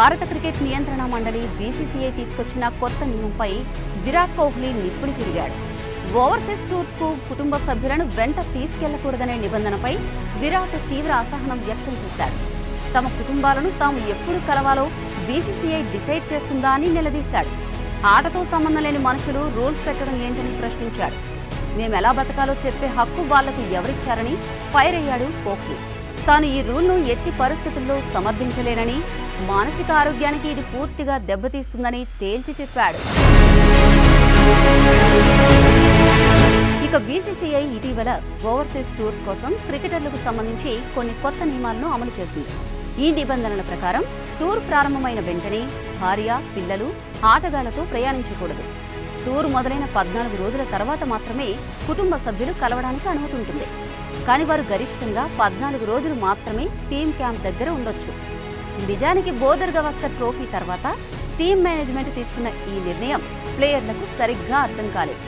భారత క్రికెట్ నియంత్రణ మండలి బీసీసీఐ తీసుకొచ్చిన కొత్త నియమంపై విరాట్ కోహ్లీ నిప్పులు చెరిగాడు. ఓవర్సీస్ టూర్స్ కు కుటుంబ సభ్యులను వెంట తీసుకెళ్లకూడదనే నిబంధనపై విరాట్ తీవ్ర అసహనం వ్యక్తం చేశాడు. తమ కుటుంబాలను తాము ఎప్పుడు కలవాలో బీసీసీఐ డిసైడ్ చేస్తుందా అని నిలదీశాడు. ఆటతో సంబంధం లేని మనుషులు రూల్స్ పెట్టడం ఏంటని ప్రశ్నించాడు. మేమెలా బతకాలో చెప్పే హక్కు వాళ్లకు ఎవరిచ్చారని ఫైర్ అయ్యాడు కోహ్లీ. తాను ఈ రూల్ను ఎట్టి పరిస్థితుల్లో సమర్థించలేనని, మానసిక ఆరోగ్యానికి ఇది పూర్తిగా దెబ్బతీస్తుందని తేల్చి చెప్పాడు. ఇక బీసీసీఐ ఇటీవల ఓవర్సీస్ టూర్స్ కోసం క్రికెటర్లకు సంబంధించి కొన్ని కొత్త నియమాలను అమలు చేసింది. ఈ నిబంధనల ప్రకారం టూర్ ప్రారంభమైన వెంటనే భార్య, పిల్లలు, ఆటగాళ్లతో ప్రయాణించకూడదు. టూర్ మొదలైన 14 రోజుల తర్వాత మాత్రమే కుటుంబ సభ్యులు కలవడానికి అనుమతి ఉంటుంది. కానీ వారు గరిష్టంగా 14 రోజులు మాత్రమే టీమ్ క్యాంప్ దగ్గర ఉండొచ్చు. నిజానికి బోర్డర్ గవాస్కర్ ట్రోఫీ తర్వాత టీమ్ మేనేజ్మెంట్ తీసుకున్న ఈ నిర్ణయం ప్లేయర్లకు సరిగ్గా అర్థం కాలేదు.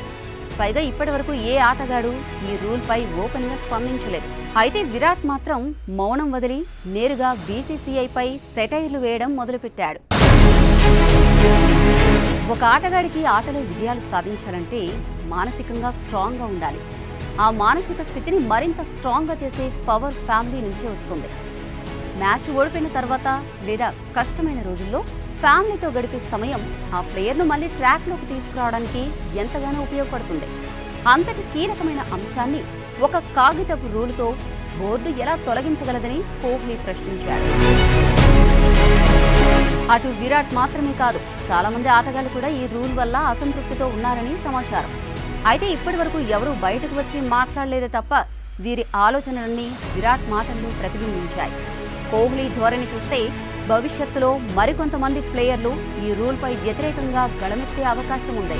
పైగా ఇప్పటి వరకు ఏ ఆటగాడు ఈ రూల్పై ఓపెన్ గా స్పందించలేదు. అయితే విరాట్ మాత్రం మౌనం వదిలి నేరుగా బీసీసీఐపై సెటైర్లు వేయడం మొదలుపెట్టాడు. ఒక ఆటగాడికి ఆటలో విజయాలు సాధించాలంటే మానసికంగా స్ట్రాంగ్గా ఉండాలి. ఆ మానసిక స్థితిని మరింత స్ట్రాంగ్గా చేసే పవర్ ఫ్యామిలీ నుంచే వస్తుంది. మ్యాచ్ ఓడిపోయిన తర్వాత లేదా కష్టమైన రోజుల్లో ఫ్యామిలీతో గడిపే సమయం ఆ ప్లేయర్ను మళ్ళీ ట్రాక్లోకి తీసుకురావడానికి ఎంతగానో ఉపయోగపడుతుంది. అంతటి కీలకమైన అంశాన్ని ఒక కాగితపు రూలుతో బోర్డు ఎలా తొలగించగలదని కోహ్లీ ప్రశ్నించాడు. అటు విరాట్ మాత్రమే కాదు, చాలా మంది ఆటగాళ్లు కూడా ఈ రూల్ వల్ల అసంతృప్తితో ఉన్నారని సమాచారం. అయితే ఇప్పటి వరకు ఎవరూ బయటకు వచ్చి మాట్లాడలేదే తప్ప వీరి ఆలోచనలన్నీ విరాట్ మాటల్లో ప్రతిబింబించాయి. కోహ్లీ ధోరణి చూస్తే భవిష్యత్తులో మరికొంతమంది ప్లేయర్లు ఈ రూల్పై వ్యతిరేకంగా గళమెత్తే అవకాశం ఉంది.